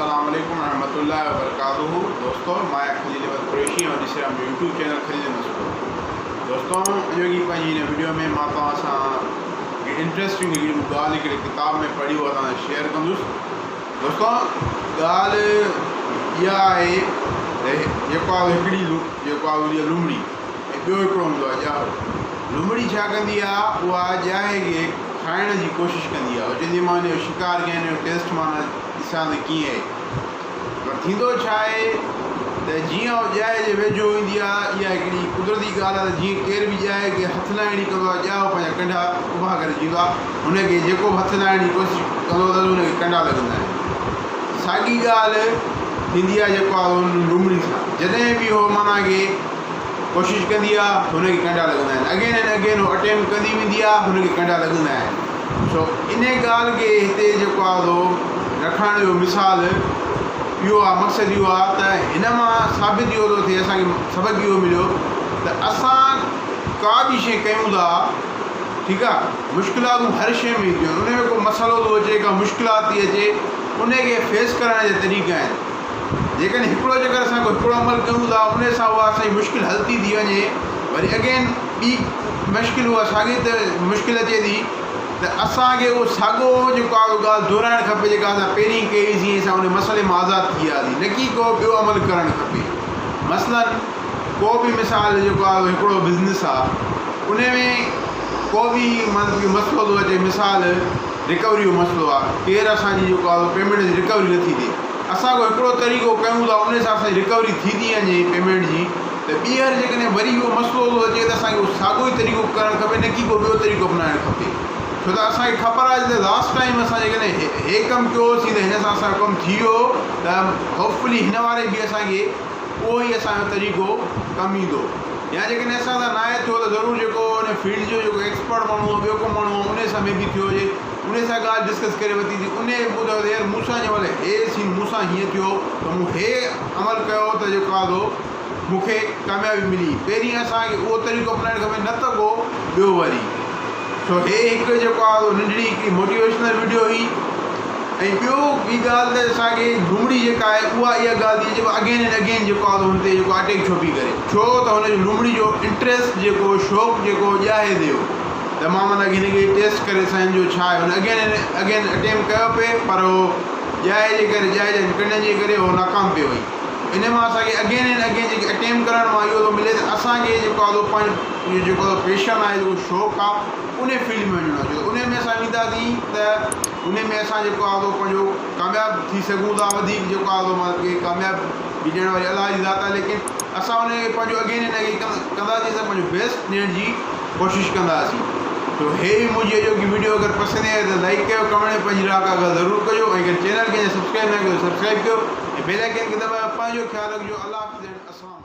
अस्सलाम वालेकुम रहमतुल्लाहि व बरकातुहू। दोस्तों मैं खलील अहमद कुरैशी और जिसे हम यूट्यूब चैनल खलील मसूद। दोस्तों अॼु की पंहिंजी हिन वीडियो में मां तव्हां सां इंट्रस्टिंग हिकिड़ी ॻाल्हि हिकिड़ी किताब में पढ़ी हुआ तव्हां सां शेयर कंदुसि। दोस्तों ॻाल्हि इहा आहे जेको आहे हिकिड़ी लुमड़ी ऐं ॿियो हिकिड़ो हूंदो आहे ॼाओ। लुमड़ी छा कंदी आहे, उहा ॼाए खे खाइण जी कोशिशि कंदी आहे। चवंदी मां हिन जो शिकार कयां, हिन जो टेस्ट मां ॾिसां त कीअं आहे। पर थींदो छा आहे त जीअं उहा ॼाए जे वेझो ईंदी आहे, इहा हिकिड़ी कुदरती ॻाल्हि आहे त जीअं केर बि ॼाए खे हथु लाइण जी कंदो आहे, ॼाओ पंहिंजा कंडा उभा करे ॾींदो आहे, हुनखे जेको बि हथु लाइण जी कोशिशि कंदो त हुनखे कंडा लॻंदा आहिनि। साॻी ॻाल्हि थींदी आहे जेको आहे लुमड़ी सां। जॾहिं बि उहो माना के कोशिशि कंदी आहे हुनखे कंडा लॻंदा आहिनि, अगेन एंड अगेन उहो अटैम्प्ट कंदी वेंदी आहे, हुनखे कंडा लॻंदा आहिनि। सो इन ॻाल्हि खे हिते जेको आहे रखण जो मिसाल इहो आहे, मक़सदु इहो आहे त हिन मां साबित इहो थो थिए, असांखे सबक़ु इहो मिलियो त असां का बि शइ कयूं था, ठीकु आहे, मुश्किलातूं हर शइ में ईंदियूं आहिनि। उन में को मसालो थो अचे, का मुश्किलात थी अचे, उनखे फेस करण जा तरीक़ा आहिनि। जेकॾहिं हिकिड़ो चकर असां हिकिड़ो अमल कयूं था, उन सां उहा असांजी मुश्किल हल थी वञे, वरी अगेन ॿी मुश्किल उहा साॻी मुश्किल अचे थी, त असांखे उहो साॻियो जेको आहे उहा ॻाल्हि दोहराइणु खपे जेका असां पहिरीं कईसीं, असां उन मसइले मां आज़ादु थी वियासीं, न की को ॿियो अमल करणु खपे। मसलन को बि मिसाल जेको आहे हिकिड़ो बिज़नेस आहे, उन में को बि मसइलो थो अचे, मिसाल रिकवरी जो मसइलो आहे, केरु असांजी जेको आहे पेमेंट जी रिकवरी नथी थिए, असां को हिकिड़ो तरीक़ो कयूं था, उन सां असांजी रिकवरी थी वञे पेमेंट जी, त ॿीहर जेकॾहिं वरी उहो मसइलो थो अचे त असांखे उहो साॻियो ई तरीक़ो करणु खपे, न की को ॿियो तरीक़ो अपनाइणु खपे। छो त असांखे ख़बर आहे त लास्ट टाइम असां जेकॾहिं हे कमु कयोसीं त हिन सां असांजो कमु थी वियो, त होपफुली हिन वारे बि असांखे उहो ई असांजो तरीक़ो कमु ईंदो। या जेकॾहिं असां सां न आहे थियो त ज़रूरु जेको हुन फील्ड जो जेको एक्सपर्ट माण्हू आहे, ॿियो को माण्हू आहे, उन सां में बि थियो हुजे, उन सां ॻाल्हि डिस्कस करे वरिती थी, उन ॿुधायो त यार मूंसां जंहिं महिल हे सीन मूंसां हीअं थियो त मूं हे अमल कयो त जेको आहे मूंखे कामयाबी मिली। पहिरीं असांखे उहो तरीक़ो अपनाइणु खपे, न त को ॿियो वरी। सो हे हिकु जेको आहे नंढड़ी हिकिड़ी मोटिवेशनल वीडियो हुई। ऐं ॿियो ॿी ॻाल्हि त असांखे लुमड़ी जेका आहे उहा इहा ॻाल्हि थी जेको अगेन एंड अगेन जेको आहे हुन ते जेको अटैक छो पई करे, छो त हुनजो लुमड़ी जो इंट्रस्ट जेको शौक़ु जेको ॼाए थियो, त मां माना हिनखे टेस्ट करे सम्झो छा आहे, हुन अगेन एंड अगेन अटैम्प्ट कयो पिए, पर उहो ॼाए जे करे ॼाए जे कंडनि जे करे उहो नाकाम पियो वई। इन मां असांखे अगेन एंड अगेन जेके अटैम्प्ट करण मां इहो थो मिले त असांखे जेको आहे पंहिंजो जेको पैशन आहे, जेको शौक़ु आहे, उन फील्ड में वञिणो आहे। उन में असां ईंदासीं त उन में असां जेको आहे पंहिंजो कामयाबु थी सघूं था, वधीक जेको आहे मां कामयाबु बि ॾियण वारी अलाह जी ज़ात आहे, लेकिन असां उनखे पंहिंजो अगेन एंड अगेन कंदासीं, असां पंहिंजो बेस्ट ॾियण जी कोशिशि कंदासीं। तो हे मुंहिंजी अॼोकी वीडियो अगरि पसंदि आहे त लाइक कयो, कमेंट में पंहिंजी राय का ज़रूरु कजो, ऐं अगरि चैनल खे सब्सक्राइब न कयो सब्सक्राइब कयो, ऐं बेल आइकन खे दॿायो। पंहिंजो ख़्यालु रखिजो। अल्लाह हाफ़िज़। अस्सलाम।